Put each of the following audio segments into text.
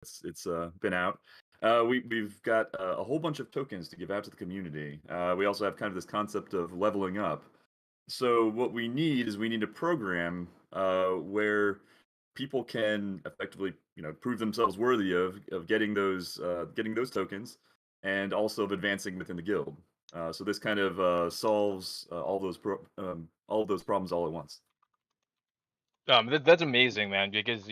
it's been out. We've got a whole bunch of tokens to give out to the community. We also have kind of this concept of leveling up. So what we need is we need a program where people can effectively, prove themselves worthy of getting those tokens, and also of advancing within the guild. So this kind of solves all of those problems all at once. That's amazing, man. Because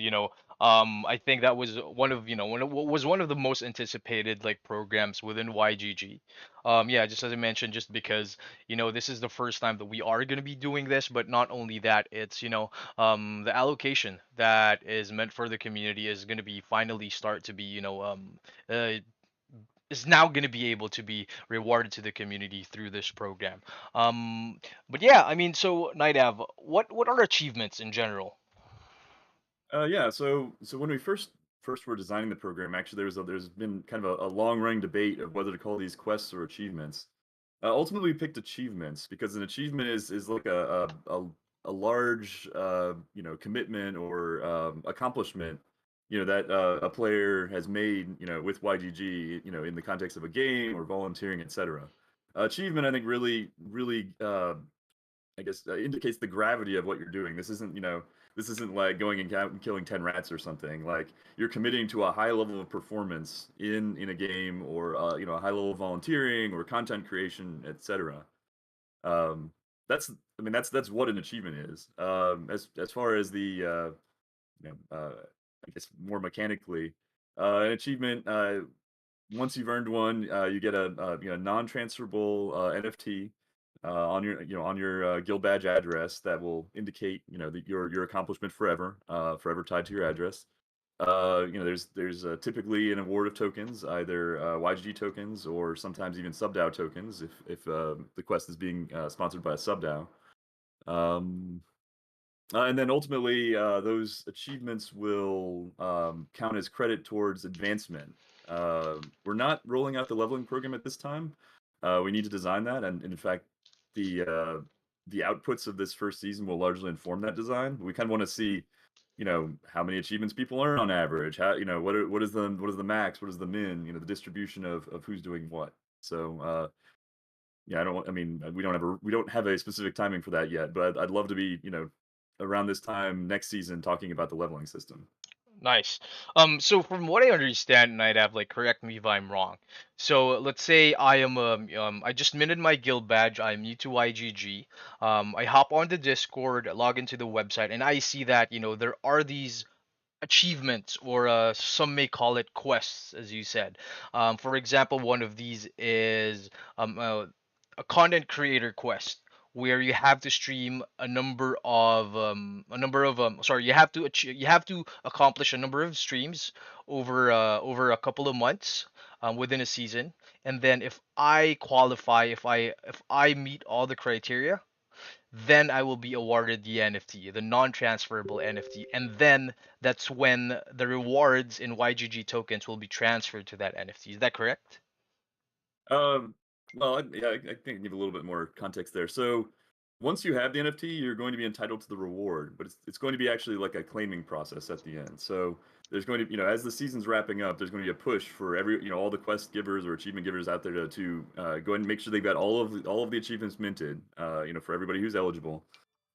I think that was one of the most anticipated like programs within YGG. Yeah, just as I mentioned, just because this is the first time that we are going to be doing this, but not only that, it's the allocation that is meant for the community is going to be finally start to be uh, is now going to be able to be rewarded to the community through this program. But yeah, I mean, so Nightav, what are achievements in general? Yeah, so when we first were designing the program, actually there's been kind of a long running debate of whether to call these quests or achievements. Ultimately, we picked achievements because an achievement is like a large commitment or accomplishment, that a player has made, with YGG, in the context of a game or volunteering, etc. Achievement, I think, really I guess, indicates the gravity of what you're doing. This isn't like going and killing 10 rats or something. Like, you're committing to a high level of performance in a game, or a high level of volunteering or content creation, etc. Um, that's I mean that's what an achievement is. As far as the I guess more mechanically, an achievement, once you've earned one, you get a non-transferable NFT on your guild badge address that will indicate, that your accomplishment forever tied to your address. There's typically an award of tokens, either YGG tokens or sometimes even subDAO tokens if the quest is being sponsored by a subDAO. Um, and then ultimately, those achievements will count as credit towards advancement. We're not rolling out the leveling program at this time. We need to design that, and in fact, the uh, the outputs of this first season will largely inform that design. We kind of want to see, how many achievements people earn on average. How, what is the max, what is the min? The distribution of who's doing what. So yeah, I mean, we don't have a specific timing for that yet, but I'd love to be, around this time next season talking about the leveling system. Nice. So from what I understand, Nightav, like correct me if I'm wrong. So let's say I just minted my guild badge. I'm new to YGG. I hop on the Discord, log into the website, and I see that there are these achievements, or some may call it quests, as you said. For example, one of these is a content creator quest, where you have to stream you have to accomplish a number of streams over a couple of months, within a season. And then if I qualify, if I meet all the criteria, then I will be awarded the NFT, the non-transferable NFT, and then that's when the rewards in YGG tokens will be transferred to that NFT. Is that correct? Um, well, yeah, I think I give a little bit more context there. So once you have the NFT, you're going to be entitled to the reward, but it's going to be actually like a claiming process at the end. So there's going to, as the season's wrapping up, there's going to be a push for all the quest givers or achievement givers out there to go ahead and make sure they've got all of the achievements minted, for everybody who's eligible.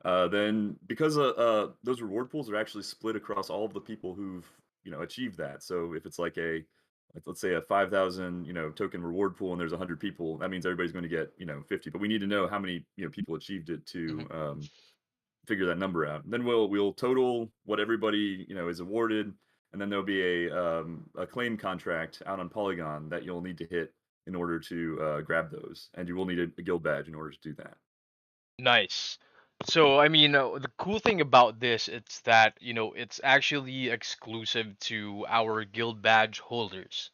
Then because those reward pools are actually split across all of the people who've achieved that. So if it's like let's say a 5,000 token reward pool and there's 100 people, that means everybody's going to get 50. But we need to know how many people achieved it Hmm. to figure that number out. Then we'll total what everybody is awarded, and then there'll be a claim contract out on Polygon that you'll need to hit in order to grab those, and you will need a guild badge in order to do that. Nice. So, I mean, the cool thing about this is that, it's actually exclusive to our guild badge holders.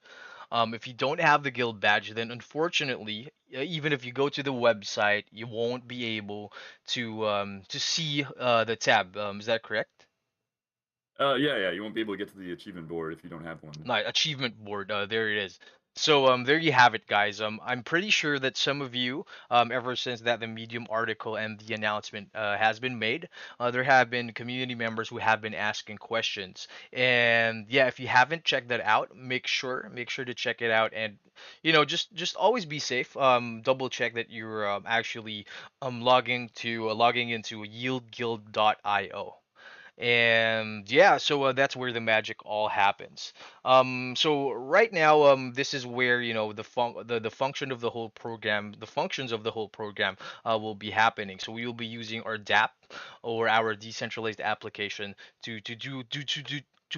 If you don't have the guild badge, then unfortunately, even if you go to the website, you won't be able to see the tab. Is that correct? Yeah, yeah, you won't be able to get to the achievement board if you don't have one. Achievement board. There it is. So there you have it, guys. I'm pretty sure that some of you, ever since that the Medium article and the announcement has been made, there have been community members who have been asking questions. And yeah, if you haven't checked that out, make sure to check it out. And just always be safe. Double check that you're actually logging into yieldguild.io. And yeah, so that's where the magic all happens. So right now, this is where the function of the whole program, the functions of the whole program, will be happening. So we will be using our DApp, or our decentralized application, to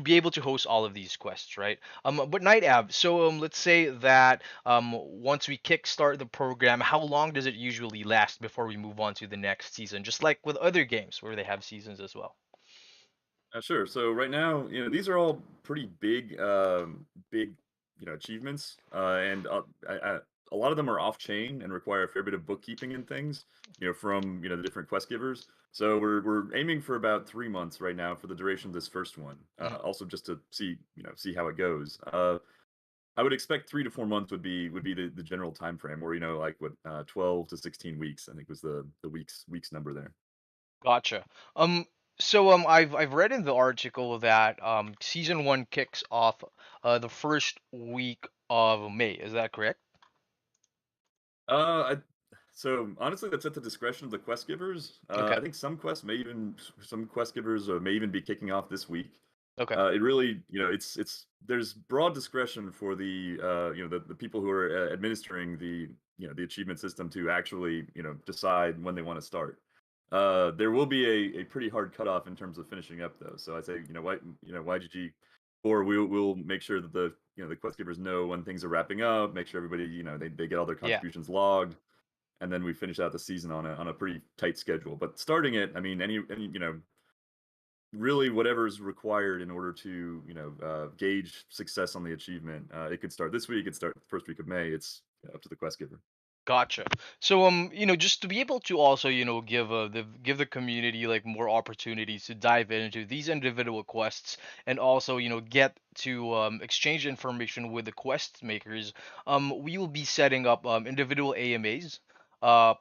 be able to host all of these quests, right? But Knightav, so let's say that once we kickstart the program, how long does it usually last before we move on to the next season? Just like with other games where they have seasons as well. Sure. So right now, these are all pretty big, achievements, and a lot of them are off chain and require a fair bit of bookkeeping and things, from the different quest givers. So we're aiming for about 3 months right now for the duration of this first one. Also, just to see how it goes. I would expect 3 to 4 months would be the general time frame, or like what 12 to 16 weeks. I think was the weeks number there. Gotcha. Um, so I've read in the article that season one kicks off the first week of May. Is that correct? Uh, I, so honestly, that's at the discretion of the quest givers. Okay. I think some quest givers may even be kicking off this week. Okay. It really, it's there's broad discretion for the people who are administering the achievement system to actually decide when they want to start. There will be a pretty hard cutoff in terms of finishing up though. So I say YGG, or we'll make sure that the quest givers know when things are wrapping up. Make sure everybody they get all their Yeah. contributions logged, and then we finish out the season on a pretty tight schedule. But starting it, I mean, any really whatever's required in order to gauge success on the achievement. It could start this week. It could start the first week of May. It's up to the quest giver. Gotcha. So just to be able to also, give the community like more opportunities to dive into these individual quests, and also, get to exchange information with the quest makers. We will be setting up individual AMAs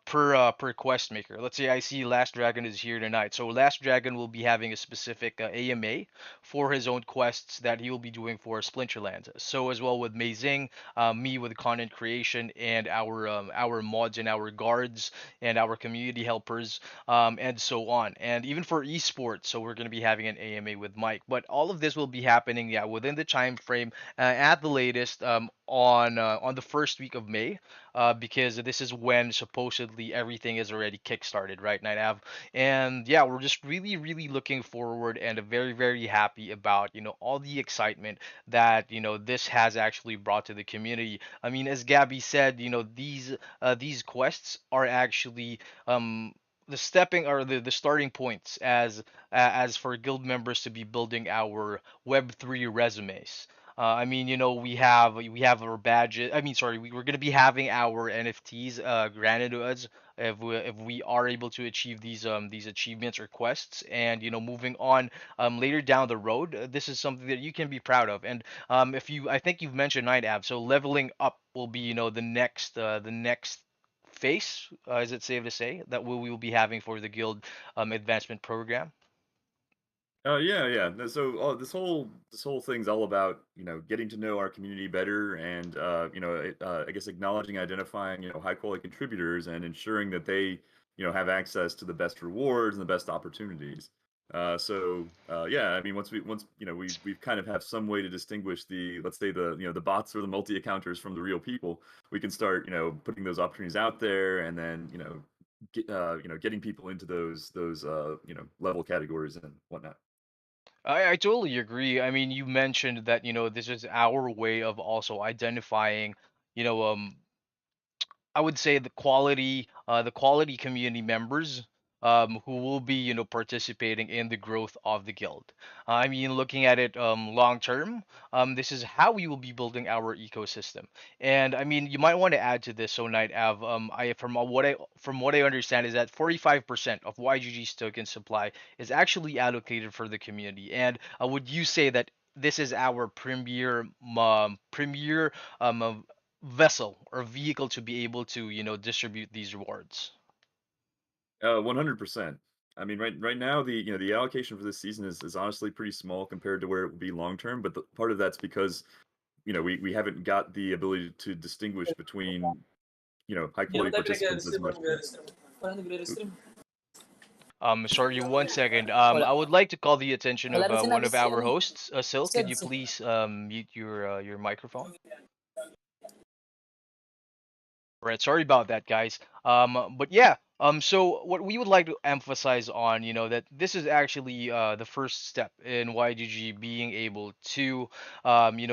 per quest maker. Let's say I see Last Dragon is here tonight. So Last Dragon will be having a specific AMA for his own quests that he will be doing for Splinterlands. So as well with Meizing, me with content creation, and our mods and our guards and our community helpers, and so on. And even for esports, so we're going to be having an AMA with Mike. But all of this will be happening, yeah, within the time frame, at the latest, on the first week of May, because this is when supposedly everything is already kickstarted, right, Night Av? And yeah, we're just really, really looking forward and very, very happy about all the excitement that this has actually brought to the community. I mean, as Gabby said, these quests are actually the stepping or the starting points as for guild members to be building our Web3 resumes. I mean, we have our badges. I mean, sorry, we're gonna be having our NFTs granted to us if we are able to achieve these achievements or quests. And moving on later down the road, this is something that you can be proud of. And if you, I think you've mentioned Night App, so leveling up will be the next phase. Is it safe to say that we will be having for the guild advancement program? Yeah, yeah. So this whole thing's all about getting to know our community better, and I guess acknowledging, identifying high quality contributors, and ensuring that they have access to the best rewards and the best opportunities. Yeah, I mean once we kind of have some way to distinguish the, let's say, the bots or the multi accounters from the real people, we can start putting those opportunities out there, and then getting people into those level categories and whatnot. I totally agree. I mean, you mentioned that, this is our way of also identifying, you know, I would say the quality community members who will be participating in the growth of the guild. I mean, looking at it long term, this is how we will be building our ecosystem. And I mean, you might want to add to this, so Night Av. I from what I understand is that 45% of YGG's token supply is actually allocated for the community. And would you say that this is our premier vessel or vehicle to be able to distribute these rewards. 100%. I mean, right now, the allocation for this season is honestly pretty small compared to where it would be long term. But part of that's because we haven't got the ability to distinguish between high Di naman quality tayo participants as pinag-re-stream or much. nagre-restream? Parang nagre-restream. Sorry, one second. I Wala. would like to call the attention Wala of rin one sinabi of si our ano eh. hosts. Sil, could you Seds eh. please mute your microphone? Right, sorry about that, guys. But yeah, so what we would like to emphasize on, that this is actually the first step in YGG being able to,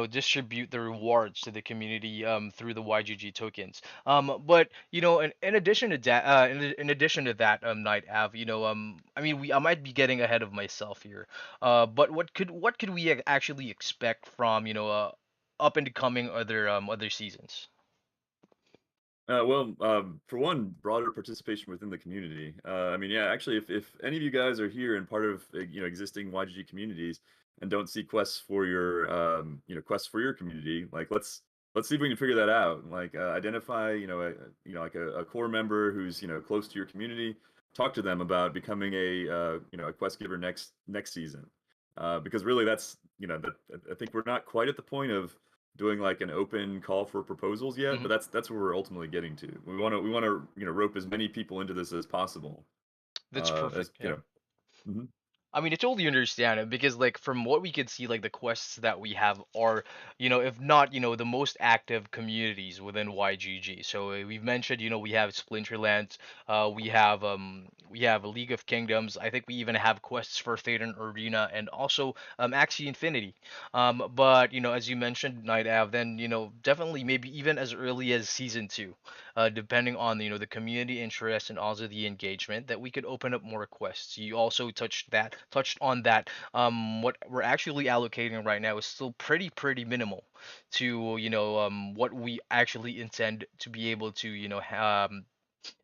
distribute the rewards to the community through the YGG tokens. But in addition to that, in addition to that, Knightav, I mean, I might be getting ahead of myself here. But what could we actually expect from, up and coming other seasons? Well, for one, broader participation within the community. I mean, yeah, actually, if any of you guys are here and part of existing YGG communities and don't see quests for your quests for your community, like let's see if we can figure that out. Like identify like a core member who's close to your community. Talk to them about becoming a quest giver next season, because really that's that I think we're not quite at the point of doing like an open call for proposals yet, but Hmm. that's where we're ultimately getting to. We want to rope as many people into this as possible. That's As perfect. Yeah. mhm. I mean, I totally understand it because, like, from what we could see, like, the quests that we have are, if not, the most active communities within YGG. So we've mentioned, we have Splinterlands, we have a League of Kingdoms. I think we even have quests for Thetan Arena and also Axie Infinity. But as you mentioned, Night Av, then definitely maybe even as early as season 2, depending on the community interest and also the engagement, that we could open up more quests. You also touched on that. What we're actually allocating right now is still pretty minimal to what we actually intend to be able to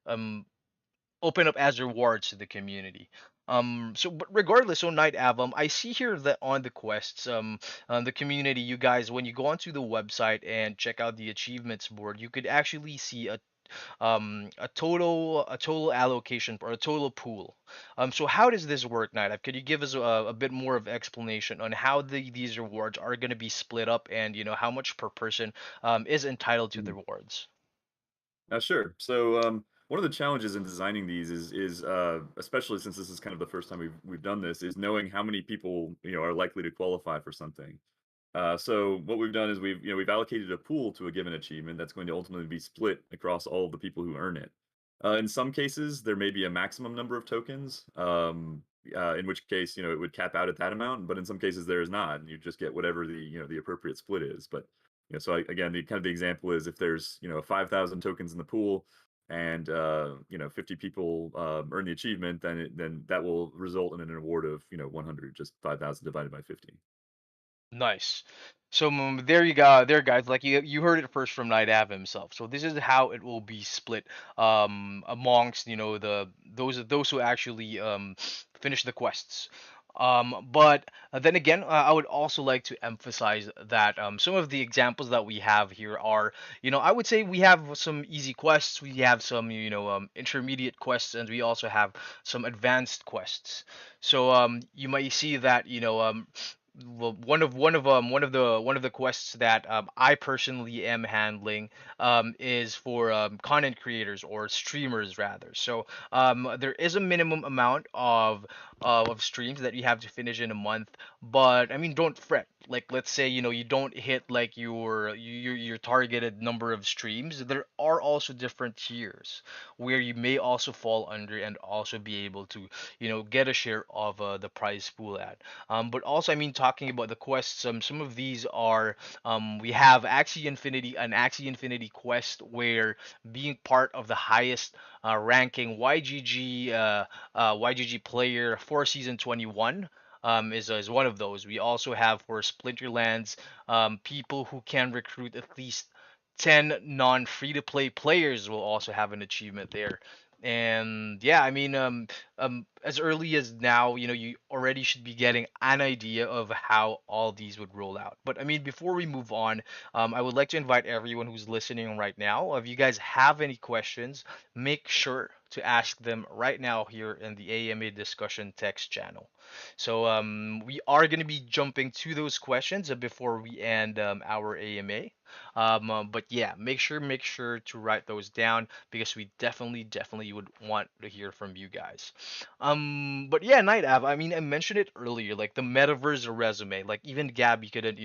um open up as rewards to the community. So but regardless, so Night Avam, I see here that on the quests, the community, you guys, when you go onto the website and check out the achievements board, you could actually see a total allocation or a total pool. So how does this work, Night? Could you give us a bit more of explanation on how these rewards are going to be split up and how much per person is entitled to the Mhm. rewards? Sure. So one of the challenges in designing these is especially since this is kind of the first time we've done this, is knowing how many people are likely to qualify for something. So what we've done is we've allocated a pool to a given achievement that's going to ultimately be split across all of the people who earn it. In some cases, there may be a maximum number of tokens, in which case it would cap out at that amount. But in some cases, there is not, and you just get whatever the appropriate split is. But so again, the kind of the example is if there's 5,000 tokens in the pool, and 50 people earn the achievement, then that will result in an award of 100, just 5,000 divided by 50. Nice. So there you go, there guys. Like you heard it first from Night Av himself. So this is how it will be split amongst those who actually finish the quests. But then again, I would also like to emphasize that some of the examples that we have here are, I would say we have some easy quests, we have some intermediate quests, and we also have some advanced quests. So you might see that well, one of the quests that I personally am handling is for content creators or streamers rather. So there is a minimum amount of streams that you have to finish in a month, but I mean, don't fret. Like, let's say you don't hit like your targeted number of streams. There are also different tiers where you may also fall under and also be able to get a share of the prize pool at. But also, I mean, talking about the quests, some of these are we have an Axie Infinity quest where being part of the highest ranking YGG player for season 21 is one of those. We also have for Splinterlands people who can recruit at least 10 non free to play players will also have an achievement there. And yeah, I mean, as early as now, you already should be getting an idea of how all these would roll out. But I mean, before we move on, I would like to invite everyone who's listening right now. If you guys have any questions, make sure to ask them right now here in the AMA discussion text channel. So we are going to be jumping to those questions before we end our AMA. But yeah, make sure to write those down because we definitely would want to hear from you guys. But yeah, Night Av, I mean, I mentioned it earlier, like the metaverse resume, like even Gabby couldn't,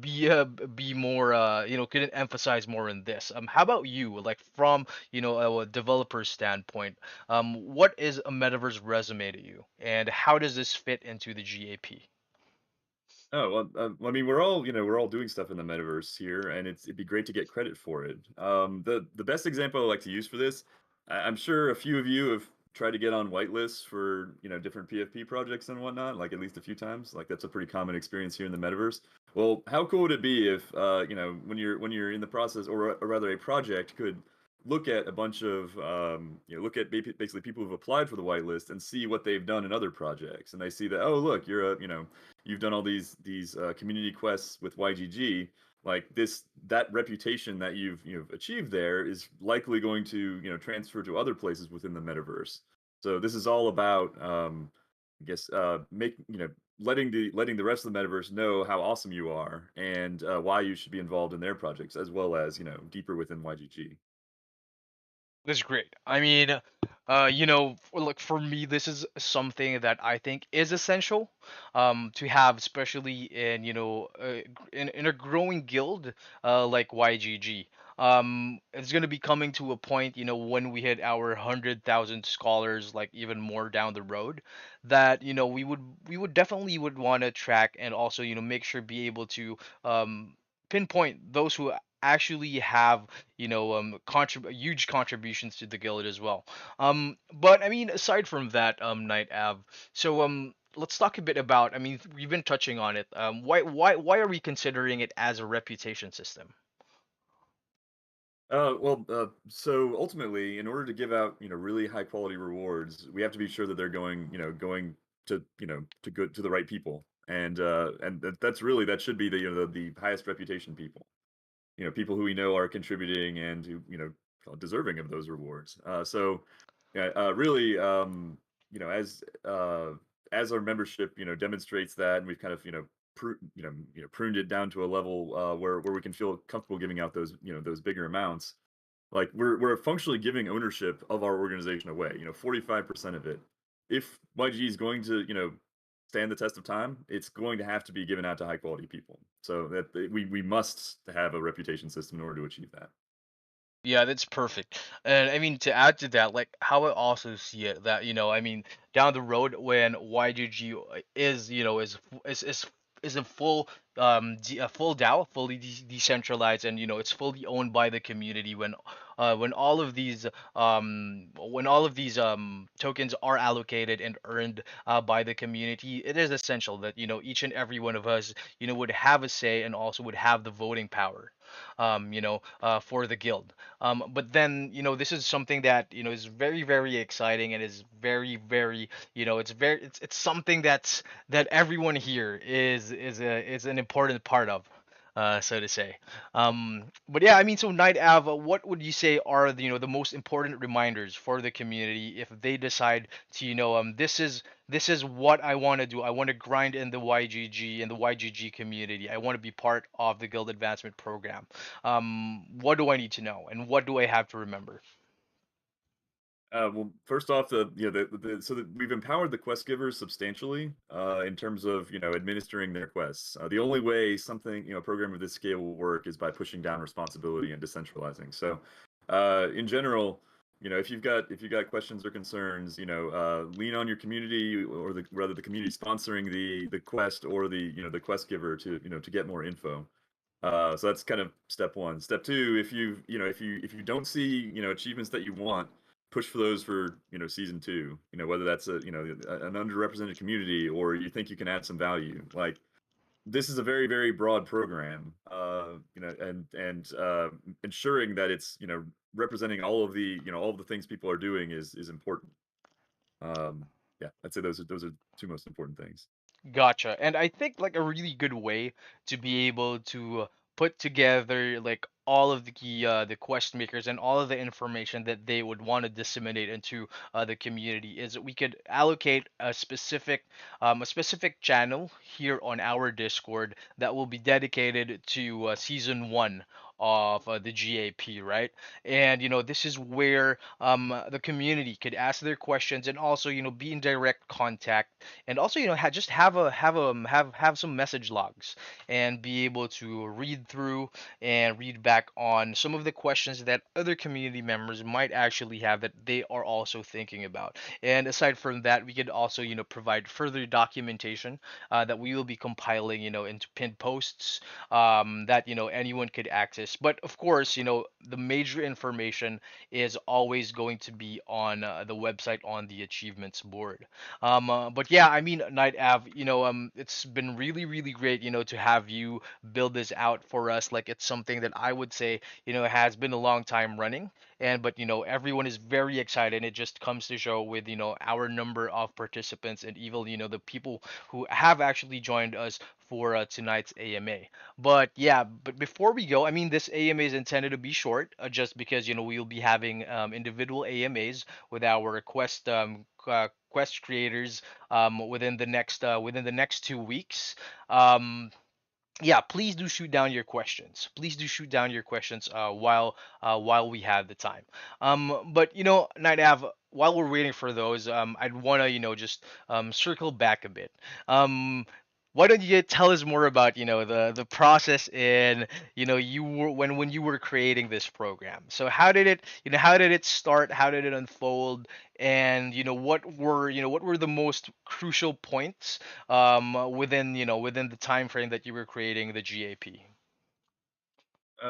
be more, couldn't emphasize more in this. How about you? Like from, a developer standpoint, what is a metaverse resume to you, and how does this fit into the GAP? Oh, well, I mean, we're all doing stuff in the metaverse here, and it'd be great to get credit for it. The best example I like to use for this, I'm sure a few of you have tried to get on whitelists for, different PFP projects and whatnot, like at least a few times. Like that's a pretty common experience here in the metaverse. Well, how cool would it be if, when you're in the process, or rather, a project could look at a bunch of, look at basically people who've applied for the whitelist and see what they've done in other projects, and they see that, oh, look, you've done all these community quests with YGG. Like that reputation that you've achieved there is likely going to transfer to other places within the metaverse. So this is all about, I guess, make letting the rest of the metaverse know how awesome you are, and why you should be involved in their projects, as well as deeper within YGG. That's great. I mean, look, for me, this is something that I think is essential, to have, especially in, in a growing guild, like YGG. It's gonna be coming to a point, when we hit our 100,000 scholars, like even more down the road, that, we would definitely would want to track and also, make sure be able to, pinpoint those who actually have, huge contributions to the guild as well. But I mean, aside from that, Night Av, so let's talk a bit about, I mean, we've been touching on it. Why are we considering it as a reputation system? So ultimately, in order to give out, really high quality rewards, we have to be sure that they're going to, to good to the right people, and that should be the, the highest reputation people, people who we know are contributing and who, are deserving of those rewards. So, yeah, really, as our membership, demonstrates that, and we've kind of, pruned it down to a level, where we can feel comfortable giving out those, those bigger amounts. Like we're functionally giving ownership of our organization away. 45% of it. If YG is going to, stand the test of time, it's going to have to be given out to high quality people. So that we must have a reputation system in order to achieve that. Yeah, that's perfect. And I mean, to add to that, like how I also see it, that, I mean, down the road when YGG is, is a full, a full DAO, fully decentralized, and it's fully owned by the community. When all of these, tokens are allocated and earned, by the community, it is essential that, each and every one of us, would have a say and also would have the voting power, for the guild. But then, this is something that, is very, very exciting, and is very, very, it's something that everyone here is an important part of, so to say. But yeah, I mean, so Night Ava, what would you say are the, the most important reminders for the community if they decide to, this is what I want to do. I want to grind in the YGG, in the YGG community. I want to be part of the guild advancement program. What do I need to know, and what do I have to remember? Well, first off, so that we've empowered the quest givers substantially, in terms of administering their quests. The only way something, a program of this scale will work is by pushing down responsibility and decentralizing. So, in general, if you've got questions or concerns, lean on your community, or rather the community sponsoring the quest, or the quest giver to to get more info. So that's kind of step one. Step two, if you don't see achievements that you want, push for those for season two. Whether that's an underrepresented community, or you think you can add some value. Like this is a very, very broad program, and ensuring that it's representing all of the all of the things people are doing is important. Um, yeah, I'd say those are two most important things. Gotcha. And I think like a really good way to be able to put together like all of the quest makers and all of the information that they would want to disseminate into the community is that we could allocate a specific channel here on our Discord that will be dedicated to season 1 of the GAP, right? And this is where the community could ask their questions and also be in direct contact, and also just have some message logs and be able to read through and read back on some of the questions that other community members might actually have that they are also thinking about. And aside from that, we could also provide further documentation that we will be compiling into pinned posts that anyone could access. But of course, the major information is always going to be on the website on the achievements board. But yeah, I mean, Night Av, it's been really, really great, to have you build this out for us. Like, it's something that I would say, has been a long time running. And, but, everyone is very excited. It just comes to show with, our number of participants and even, the people who have actually joined us for tonight's AMA. But yeah, but before we go, I mean, this AMA is intended to be short, just because, we'll be having individual AMAs with our quest creators within the next 2 weeks. Um, yeah, please do shoot down your questions. Please do shoot down your questions while we have the time. But Night Av, while we're waiting for those, I'd wanna just circle back a bit. Um, why don't you tell us more about the process in you were when you were creating this program? So how did it start? How did it unfold? And what were the most crucial points within the time frame that you were creating the GAP.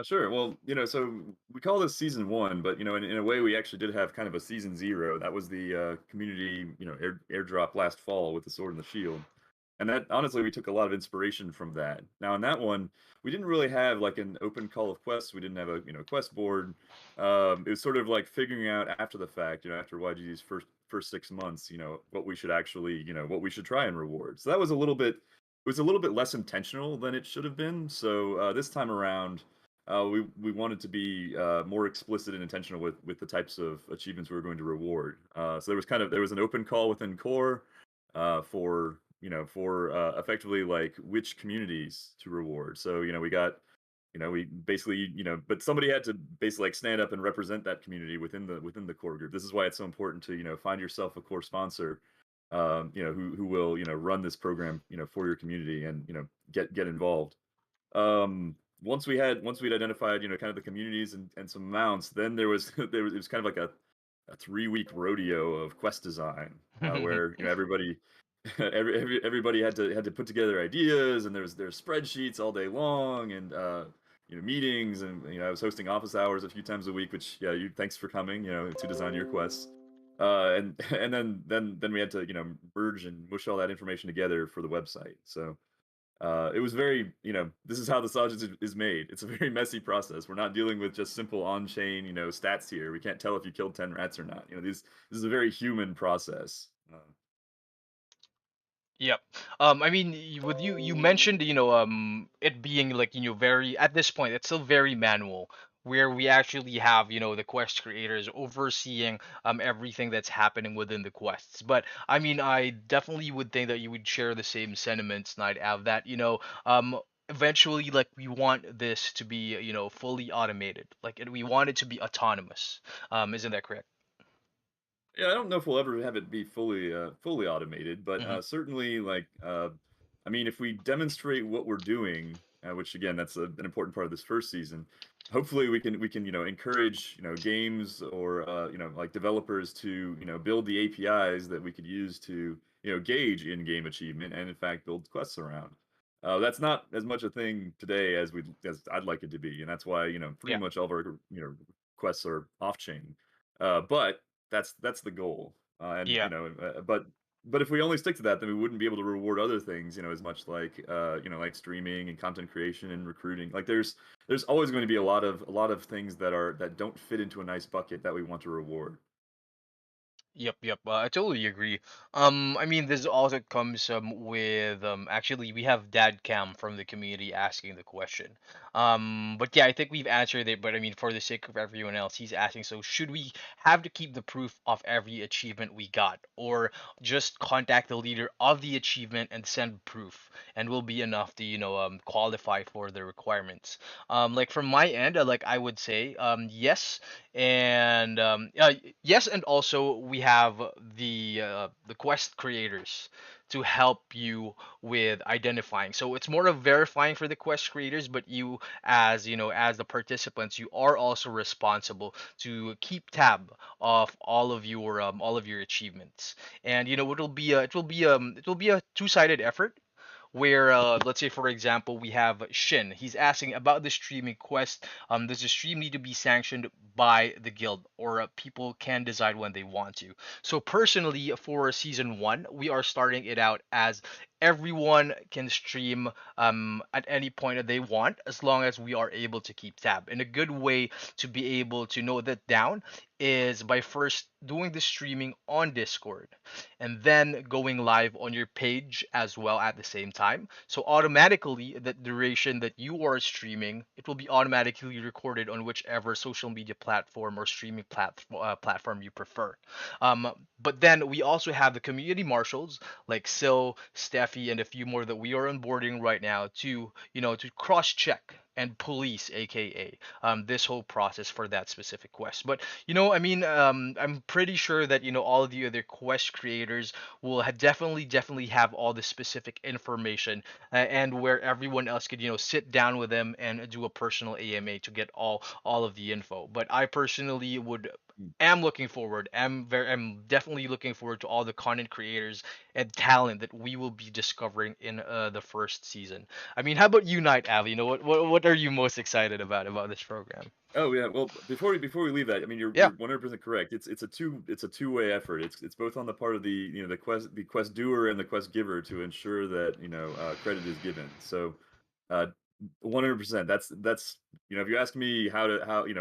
Sure. Well, so we call this season one, but in a way, we actually did have kind of a season zero. That was the community, airdrop last fall with the sword and the shield, and that honestly, we took a lot of inspiration from that. Now, in that one, we didn't really have like an open call of quests. We didn't have a quest board. It was sort of like figuring out after the fact, after YGG's first 6 months, what we should actually, what we should try and reward. So that was a little bit. It was a little bit less intentional than it should have been. So this time around. We wanted to be more explicit and intentional with the types of achievements we were going to reward. So there was an open call within core for effectively like which communities to reward. So we got we basically but somebody had to basically like stand up and represent that community within the core group. This is why it's so important to find yourself a core sponsor. Who will run this program for your community and get involved. Once we'd identified, kind of the communities and some amounts, then there was it was kind of like a 3 week rodeo of quest design, where everybody everybody had to put together ideas, and there's spreadsheets all day long, and meetings, and I was hosting office hours a few times a week, which yeah, you thanks for coming, to design your quests. And then we had to merge and mush all that information together for the website. So it was very, this is how the sausage is made. It's a very messy process. We're not dealing with just simple on-chain, stats here. We can't tell if you killed 10 rats or not. This is a very human process. Yep. I mean, with you mentioned, it being like, very, at this point, it's still very manual, where we actually have, the quest creators overseeing everything that's happening within the quests. But I mean, I definitely would think that you would share the same sentiments, Night Av, that, eventually, like, we want this to be, fully automated. Like, we want it to be autonomous. Isn't that correct? Yeah, I don't know if we'll ever have it be fully automated, but Mm-hmm. certainly like I mean, if we demonstrate what we're doing, which again, that's an important part of this first season. Hopefully, we can encourage games or like developers to build the APIs that we could use to gauge in-game achievement and in fact build quests around. That's not as much a thing today as I'd like it to be, and that's why pretty Yeah. much all of our quests are off-chain. But that's the goal. And Yeah. but but if we only stick to that, then we wouldn't be able to reward other things, as much like like streaming and content creation and recruiting. Like there's always going to be a lot of things that don't fit into a nice bucket that we want to reward. Yep. I totally agree. I mean, this also comes with actually we have Dad Cam from the community asking the question. But yeah, I think we've answered it. But I mean, for the sake of everyone else, he's asking. So should we have to keep the proof of every achievement we got, or just contact the leader of the achievement and send proof, and will be enough to qualify for the requirements? Like from my end, like I would say yes, and yes, and also we have the quest creators to help you with identifying. So it's more of verifying for the quest creators, but you, as as the participants, you are also responsible to keep tab of all of your achievements. And it will be a two-sided effort where let's say for example we have Shin. He's asking about the streaming quest. Does the stream need to be sanctioned by the guild, or people can decide when they want to? So personally, for season one, we are starting it out as everyone can stream at any point that they want, as long as we are able to keep tab. And a good way to be able to know that down is by first doing the streaming on Discord and then going live on your page as well at the same time. So automatically, the duration that you are streaming, it will be automatically recorded on whichever social media platform or streaming platform you prefer. Um, but then we also have the community marshals like Sil, Steffi, and a few more that we are onboarding right now to to cross check and police, aka this whole process for that specific quest. But I mean, I'm pretty sure that all of the other quest creators will definitely have all the specific information, and where everyone else could sit down with them and do a personal AMA to get all of the info. But I personally would Mm. am looking forward. I'm definitely looking forward to all the content creators and talent that we will be discovering in the first season. I mean, how about you, Knightav? What are you most excited about this program? Oh yeah. Well, before we leave that, I mean, Yeah. you're 100% correct. It's a two-way effort. It's both on the part of the the quest doer and the quest giver to ensure that credit is given. So, 100%. That's if you ask me how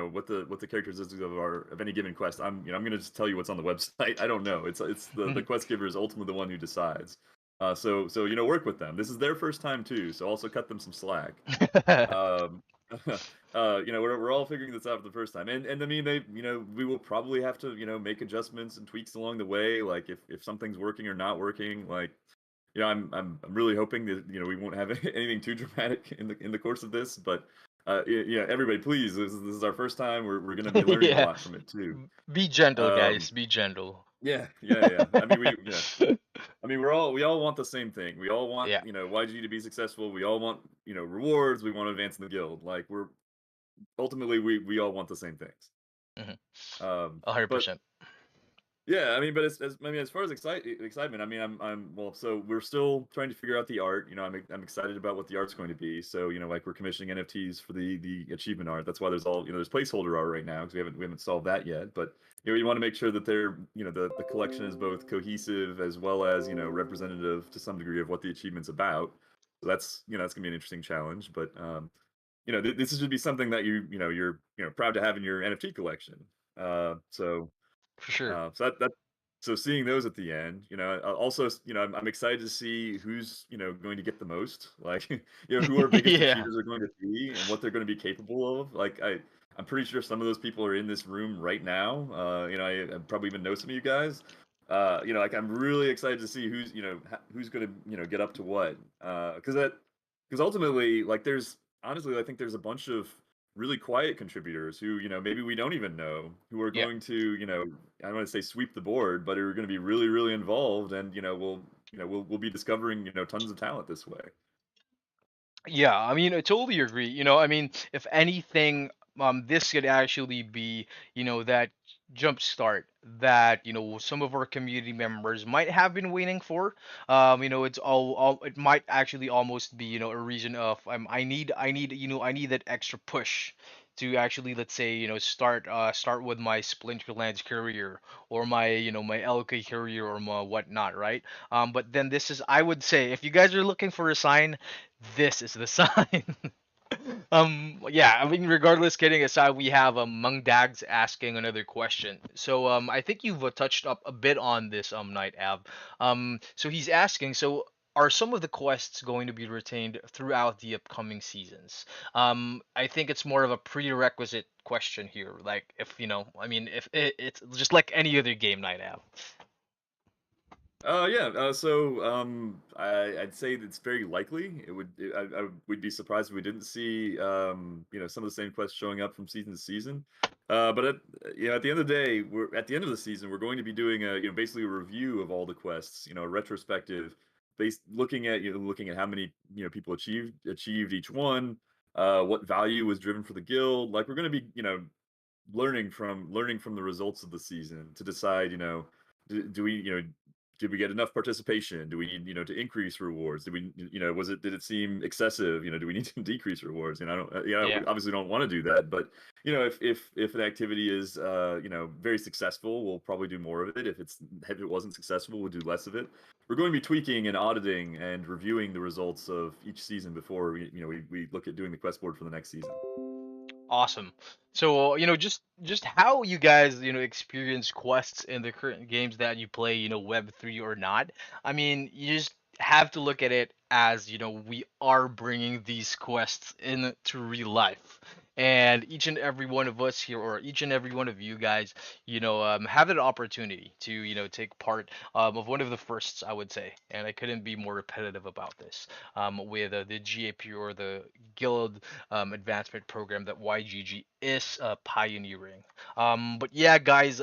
what the characteristics of any given quest, I'm gonna just tell you what's on the website. I don't know. It's the quest giver is ultimately the one who decides. So work with them. This is their first time too. So also cut them some slack. Um, we're all figuring this out for the first time, and I mean, we will probably have to, make adjustments and tweaks along the way. Like if something's working or not working, like I'm really hoping that we won't have anything too dramatic in the course of this. But yeah, everybody, please, this is our first time. We're going to be learning a Yeah. lot from it too. Be gentle, Um, guys. Be gentle. yeah. I mean, we all want the same thing. We all want Yeah. YG to be successful. We all want rewards. We want to advance in the guild. Like we're ultimately we all want the same things. Hmm. But 100%. yeah, I mean, but I mean, as far as excitement, I mean, well. So we're still trying to figure out the art. I'm excited about what the art's going to be. So like we're commissioning NFTs for the achievement art. That's why there's there's placeholder art right now because we haven't solved that yet. But you want to make sure that they're the collection is both cohesive as well as representative to some degree of what the achievement's about. So that's gonna be an interesting challenge. But this should be something that you're proud to have in your NFT collection. So For sure. so seeing those at the end, also, I'm excited to see who's, going to get the most, like, who our biggest Yeah. achievers are going to be and what they're going to be capable of. Like, I'm pretty sure some of those people are in this room right now. I probably even know some of you guys. Like I'm really excited to see who's going to, get up to what. Because ultimately, like, honestly, I think there's a bunch of really quiet contributors who, maybe we don't even know, who are Yeah. going to, I don't want to say sweep the board, but are going to be really, really involved, and we'll be discovering tons of talent this way. Yeah, I mean, I totally agree. I mean, if anything, this could actually be, that jump start that, some of our community members might have been waiting for. It might actually almost be, a reason of I need that extra push to actually, let's say, start with my Splinterlands career, or my, my LK career, or my whatnot, right? But then this is, I would say, if you guys are looking for a sign, this is the sign. Yeah, I mean, regardless, kidding aside, we have Mung Dags asking another question. So I think you've touched up a bit on this, Knightav. So he's asking, so are some of the quests going to be retained throughout the upcoming seasons? I think it's more of a prerequisite question here. Like, if I mean, if it's just like any other game, Knightav. Yeah. I'd say that it's very likely. I would be surprised if we didn't see some of the same quests showing up from season to season. But at the end of the day, we're at the end of the season. We're going to be doing basically a review of all the quests. A retrospective, based looking at how many people achieved each one. What value was driven for the guild. Like we're going to be learning from the results of the season to decide, do we, did we get enough participation? Do we need, to increase rewards? Did it seem excessive? Do we need to decrease rewards? I don't, Yeah. we obviously don't want to do that, but if an activity is, very successful, we'll probably do more of it. If it wasn't successful, we'll do less of it. We're going to be tweaking and auditing and reviewing the results of each season before we look at doing the quest board for the next season. Awesome. So, just how you guys, experience quests in the current games that you play, Web3 or not. I mean, you just have to look at it as, we are bringing these quests into real life. And each and every one of us here, or each and every one of you guys, have an opportunity to, take part of one of the firsts, I would say. And I couldn't be more repetitive about this, with the GAP, or the Guild advancement program that YGG is pioneering. But yeah, guys,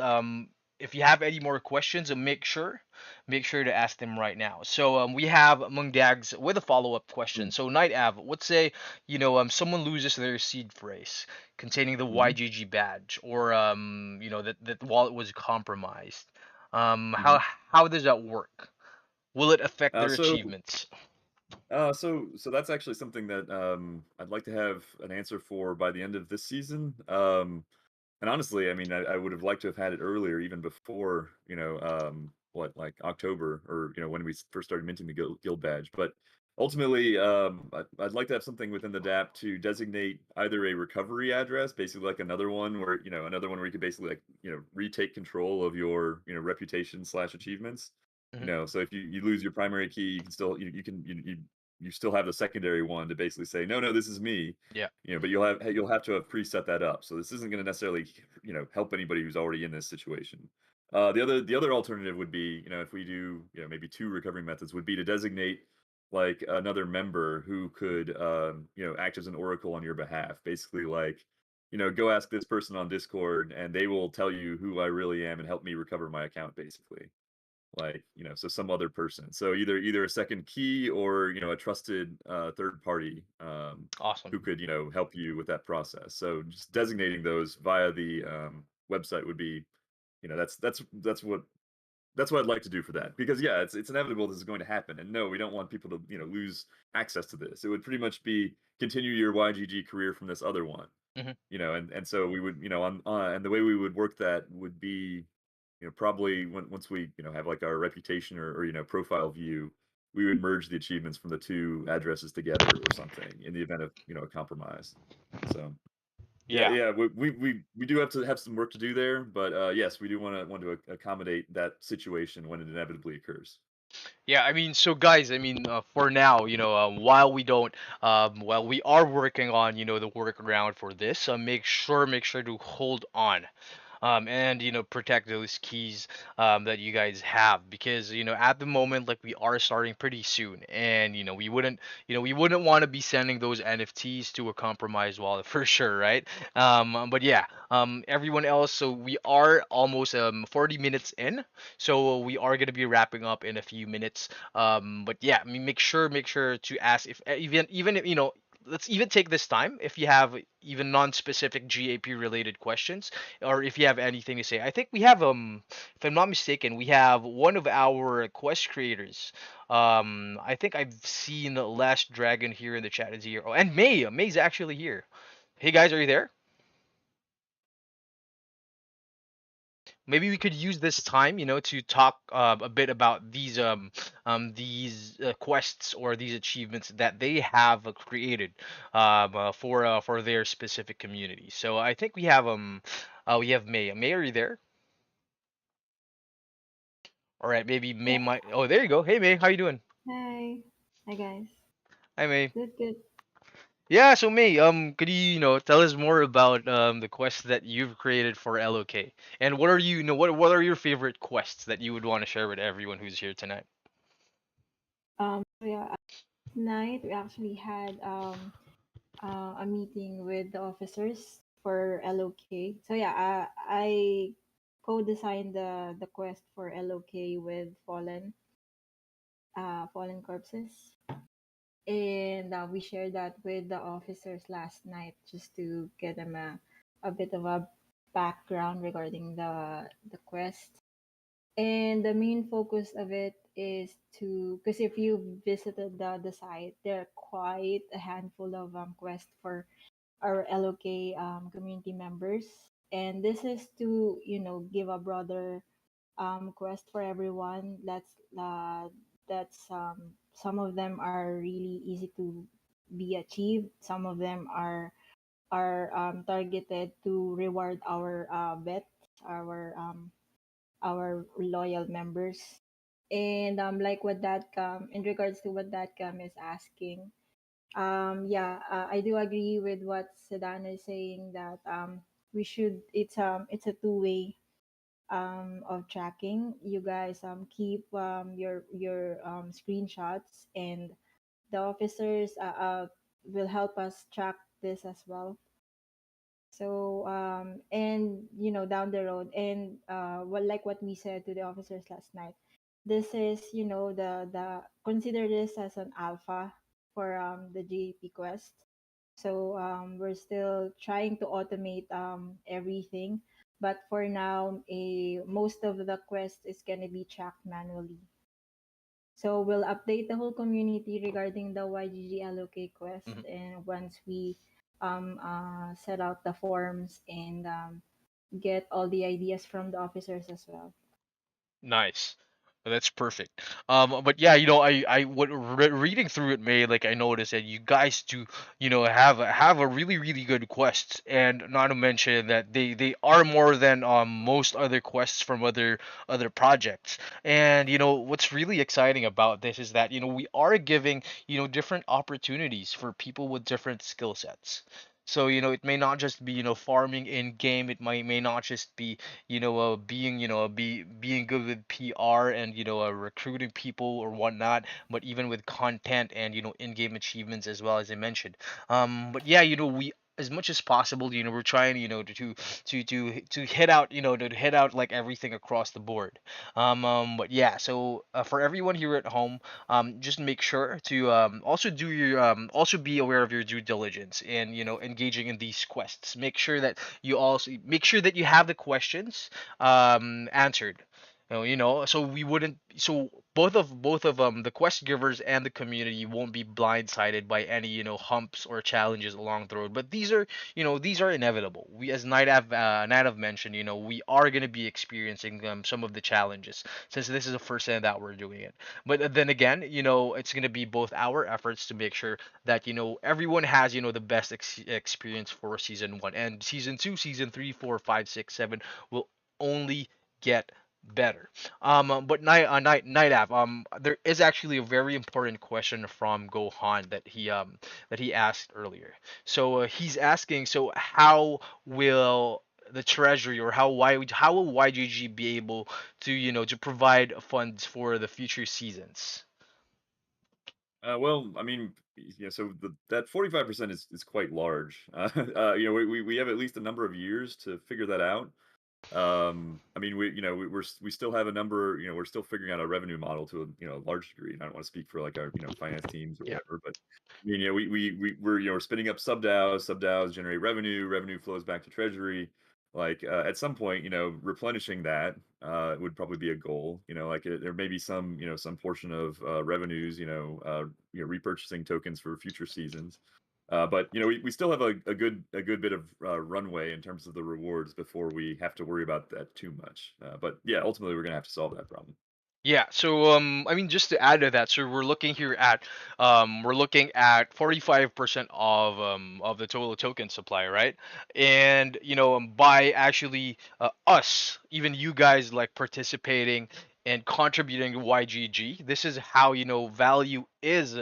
if you have any more questions, make sure to ask them right now. So we have Mungdags with a follow-up question. So Knightav, let's say someone loses their seed phrase containing the Mm-hmm. YGG badge, or that wallet was compromised. Mm-hmm. How does that work? Will it affect Uh, their so achievements? so that's actually something that I'd like to have an answer for by the end of this season. And honestly, I mean, I would have liked to have had it earlier, even before like October, or when we first started minting the guild badge. But ultimately, I'd like to have something within the DApp to designate either a recovery address, basically like another one where you could basically like retake control of your reputation slash achievements. Mhm. So if you lose your primary key, you can still you still have the secondary one to basically say, no, this is me. Yeah. But you'll have to have preset that up. So this isn't going to necessarily help anybody who's already in this situation. The other alternative would be, if we do maybe two recovery methods, would be to designate like another member who could act as an oracle on your behalf. Basically, like go ask this person on Discord, and they will tell you who I really am and help me recover my account. Basically, like so some other person, so either a second key, or a trusted third party, Awesome. who could help you with that process. So just designating those via the website would be, that's what I'd like to do for that, because yeah, it's inevitable this is going to happen, and no, we don't want people to lose access to this. It would pretty much be continue your YGG career from this other one. Hmm. And so we would, and the way we would work that would be, probably once we, have like our reputation, or profile view, we would merge the achievements from the two addresses together or something in the event of, a compromise. So yeah, Yeah. yeah, we do have to have some work to do there, but yes, we do want to accommodate that situation when it inevitably occurs. Yeah, I mean, so guys, I mean, for now, while we don't, while we are working on, the workaround for this, make sure to hold on, and protect those keys that you guys have, because at the moment, like, we are starting pretty soon, and we wouldn't want to be sending those NFTs to a compromised wallet for sure, right? But yeah, everyone else, so we are almost 40 minutes in, so we are gonna be wrapping up in a few minutes. But yeah, I mean, make sure to ask, if even if let's even take this time if you have even non-specific GAP related questions, or if you have anything to say. I think we have, if I'm not mistaken, we have one of our quest creators. I think I've seen Last Dragon here in the chat is here. Oh, and May's actually here. Hey guys, are you there? maybe we could use this time, to talk a bit about these quests or these achievements that they have created for their specific community. So I think we have May. May, are you there? All right, maybe May Yeah. might. Oh, there you go. Hey, May, how you doing? Hi. Hi guys. Hi, May. Good, good. Yeah, so May, could you, tell us more about the quests that you've created for LOK, and what are what are your favorite quests that you would want to share with everyone who's here tonight? So yeah, last night we actually had a meeting with the officers for LOK. So yeah, I co-designed the quest for LOK with fallen corpses, and we shared that with the officers last night just to get them a bit of a background regarding the quest. And the main focus of it is to, because if you visited the site, there are quite a handful of quests for our LOK community members. And this is to, give a broader quest for everyone. Some of them are really easy to be achieved. Some of them are targeted to reward our vets, our loyal members. And like what that in regards to what that is asking, yeah, I do agree with what Sedan is saying that we should it's a two-way of tracking. You guys keep your screenshots, and the officers will help us track this as well. So and down the road, and like what we said to the officers last night, this is the consider this as an alpha for the GP quest. So we're still trying to automate everything, but for now, most of the quest is gonna be tracked manually. So we'll update the whole community regarding the YGG allocate quest, Mhm. and once we set out the forms and get all the ideas from the officers as well. Nice. That's perfect. But yeah, what reading through it, May, like I noticed that you guys do, have a really really good quest, and not to mention that they are more than most other quests from other projects. And what's really exciting about this is that we are giving different opportunities for people with different skill sets. So it may not just be farming in game. It may not just be being being good with PR and recruiting people or whatnot, but even with content and in-game achievements as well, as I mentioned. But yeah, we, as much as possible, we're trying to hit out to hit out like everything across the board. But yeah, so for everyone here at home, just make sure to also do your also be aware of your due diligence and engaging in these quests. Make sure that you also make sure that you have the questions answered. So we wouldn't. So both of the quest givers and the community won't be blindsided by any humps or challenges along the road. But these are inevitable. We, as Knightav mentioned, we are gonna be experiencing some of the challenges since this is the first time that we're doing it. But then again, it's gonna be both our efforts to make sure that everyone has the best experience for season one, and season two, season three, four, five, six, seven will only get better. But night app. There is actually a very important question from Gohan that he asked earlier. So he's asking, so how will the treasury, or how will YGG be able to to provide funds for the future seasons? Well, I mean, yeah. So that 45% is quite large. We have at least a number of years to figure that out. I mean, we still have a number. We're still figuring out a revenue model to a large degree. And I don't want to speak for like our finance teams or Yeah. whatever, but I mean, we're we're spinning up sub DAOs. Sub DAOs generate revenue. Revenue flows back to treasury. Like at some point, replenishing that would probably be a goal. Like there may be some some portion of revenues, repurchasing tokens for future seasons. But we still have a good bit of runway in terms of the rewards before we have to worry about that too much. But yeah, ultimately we're gonna have to solve that problem. Yeah, so I mean, just to add to that, so we're looking at 45% of the total token supply, right? And by actually us, even you guys like participating and contributing to YGG, this is how value is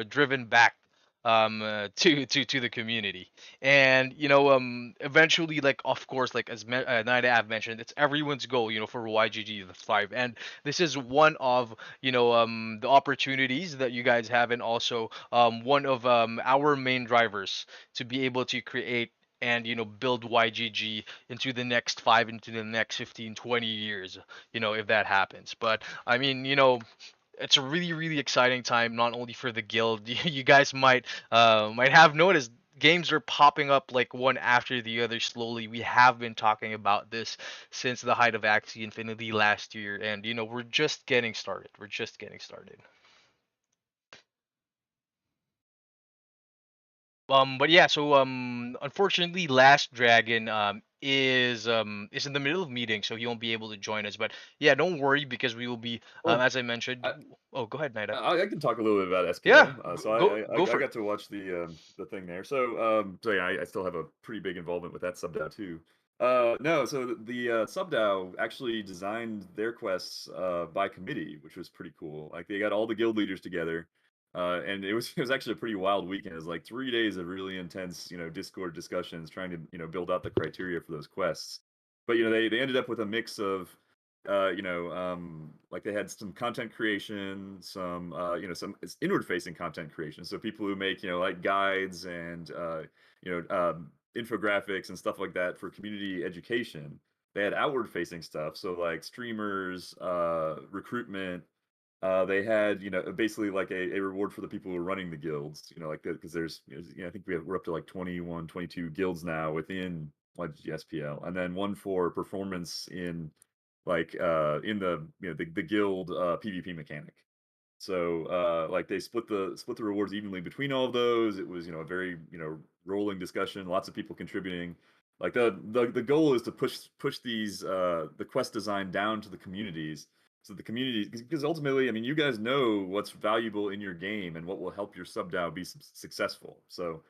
driven back to the community. And eventually, like, of course, like as Naida mentioned, it's everyone's goal, for YGG to thrive. And this is one of the opportunities that you guys have, and also one of our main drivers to be able to create and build YGG into the next 5, into the next 15, 20 years, if that happens. But I mean, it's a really really exciting time, not only for the guild. You guys might have noticed games are popping up like one after the other slowly. We have been talking about this since the height of Axie Infinity last year, and we're just getting started. We're just getting started. But yeah, so unfortunately, Last Dragon is in the middle of meeting, so he won't be able to join us. But yeah, don't worry, because we will be, Well, as I mentioned. I, Oh, go ahead, Naida. I can talk a little bit about Yeah, SPL. So go go I for it. got to watch the thing there. So yeah, I still have a pretty big involvement with that subDAO too. No, so the subDAO actually designed their quests by committee, which was pretty cool. Like they got all the guild leaders together, and it was actually a pretty wild weekend. It was like 3 days of really intense Discord discussions trying to build out the criteria for those quests. But they ended up with a mix of like they had some content creation, some some inward facing content creation. So people who make like guides and infographics and stuff like that for community education. They had outward facing stuff, so like streamers, recruitment. They had basically like a reward for the people who are running the guilds. Like because there's I think we're up to like 21, 22 guilds now within YGG SPL, and then one for performance in like in the the guild PvP mechanic. So like they split the rewards evenly between all of those. It was a very rolling discussion, lots of people contributing. Like the goal is to push these the quest design down to the communities, so the community, because ultimately, I mean, you guys know what's valuable in your game and what will help your subDAO be successful. So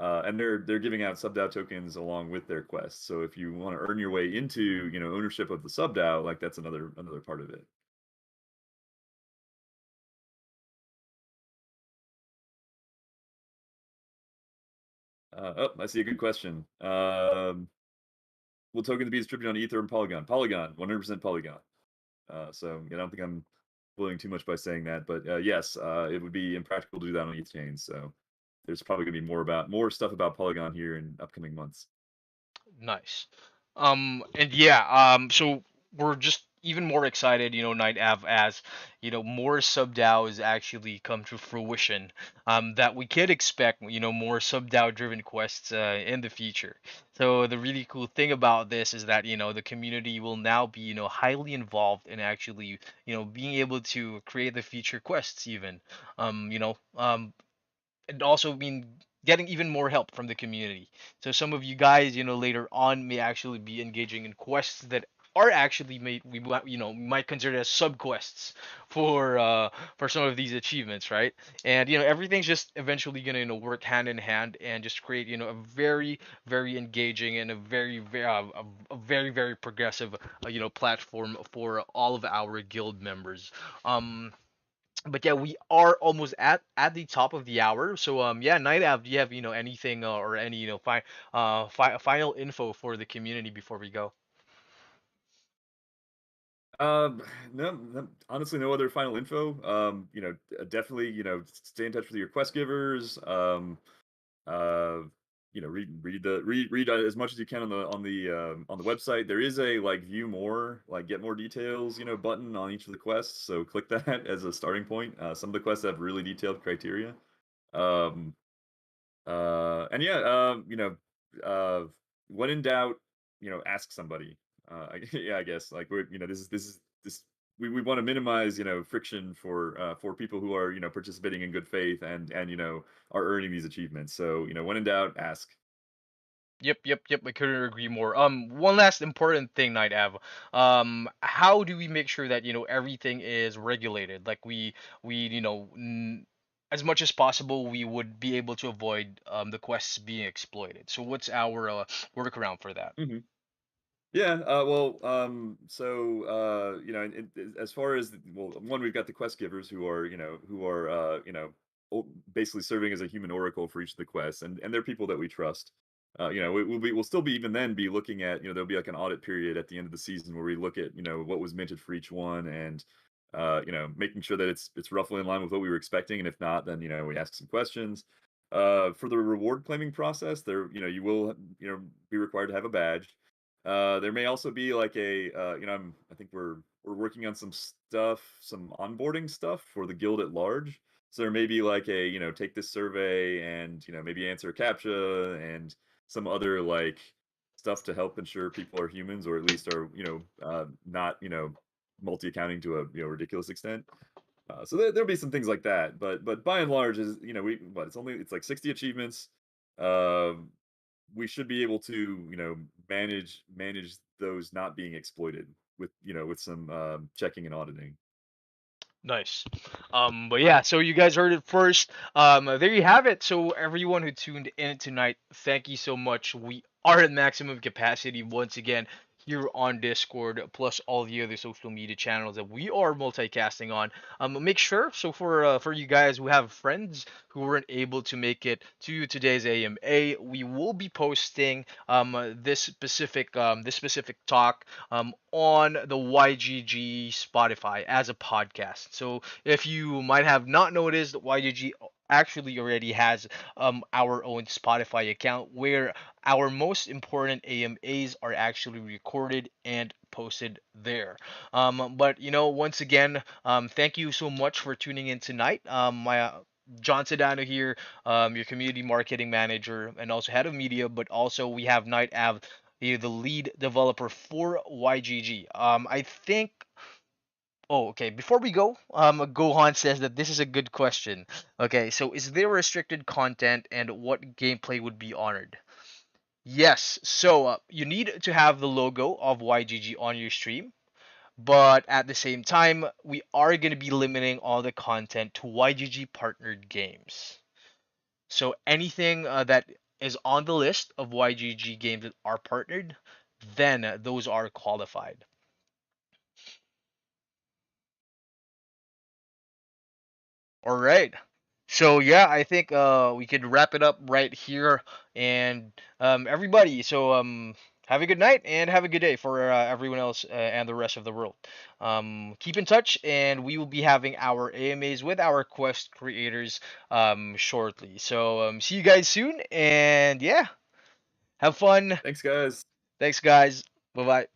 and they're giving out subDAO tokens along with their quests. So if you want to earn your way into ownership of the subDAO, like that's another part of it. Oh, I see a good question. Will tokens be distributed on Ether and Polygon? Polygon, 100% Polygon. So I don't think I'm bullying too much by saying that, but yes, it would be impractical to do that on ETH chain. So there's probably going to be more stuff about Polygon here in upcoming months. Nice. And yeah, so we're just even more excited, Knightav, as more sub-DAOs actually come to fruition. That we could expect, more sub-DAO driven quests in the future. So the really cool thing about this is that, the community will now be, highly involved in actually, being able to create the future quests even. And also mean getting even more help from the community. So some of you guys, later on may actually be engaging in quests that are actually made we might consider as sub quests for some of these achievements, right? And everything's just eventually gonna work hand in hand and just create a very very engaging and a very very progressive platform for all of our guild members. But yeah, we are almost at the top of the hour. So yeah, Night Out, do you have anything or any final info for the community before we go? Um, no, honestly, no other final info. Definitely, stay in touch with your quest givers. Uh, read as much as you can on the website. There is a like view more, like get more details, button on each of the quests. So click that as a starting point. Some of the quests have really detailed criteria. Um, and yeah, uh, when in doubt, ask somebody. Yeah, I guess like we're, this we want to minimize friction for people who are participating in good faith and are earning these achievements. So when in doubt, ask. Yep. I couldn't agree more. One last important thing, Knightav. How do we make sure that everything is regulated? Like as much as possible, we would be able to avoid the quests being exploited. So what's our workaround for that? Mhm. Yeah, well, so as far as well, one, we've got the quest givers who are basically serving as a human oracle for each of the quests, and they're people that we trust. We'll still be even then be looking at there'll be like an audit period at the end of the season where we look at what was minted for each one and making sure that it's roughly in line with what we were expecting, and if not, then we ask some questions. For the reward claiming process, there you will be required to have a badge. There may also be like I think we're working on some stuff, some onboarding stuff for the guild at large. So there may be like a, take this survey and, maybe answer a CAPTCHA and some other like stuff to help ensure people are humans or at least are, not, multi-accounting to a, ridiculous extent. So there'll be some things like that, but by and large is, it's like 60 achievements. Um, we should be able to manage those not being exploited with some checking and auditing. Nice. But yeah, so you guys heard it first. There you have it. So everyone who tuned in tonight, thank you so much. We are at maximum capacity once again here on Discord, plus all the other social media channels that we are multicasting on. Make sure so for you guys who have friends who weren't able to make it to today's AMA, we will be posting this specific talk on the YGG Spotify as a podcast. So if you might have not noticed, YGG actually already has our own Spotify account where our most important AMAs are actually recorded and posted there. But once again, thank you so much for tuning in tonight. My John Sedano here, your community marketing manager and also head of media, but also we have Night Av, the lead developer for YGG. I think. Oh, okay. Before we go, Gohan says that this is a good question. Okay, so is there restricted content and what gameplay would be honored? Yes. So you need to have the logo of YGG on your stream, but at the same time, we are going to be limiting all the content to YGG partnered games. So anything that is on the list of YGG games that are partnered, then those are qualified. All right. So yeah, I think we could wrap it up right here. And everybody, so have a good night and have a good day for everyone else and the rest of the world. Keep in touch, and we will be having our AMAs with our quest creators shortly. So see you guys soon, and yeah, have fun. Thanks, guys. Thanks, guys. Bye bye.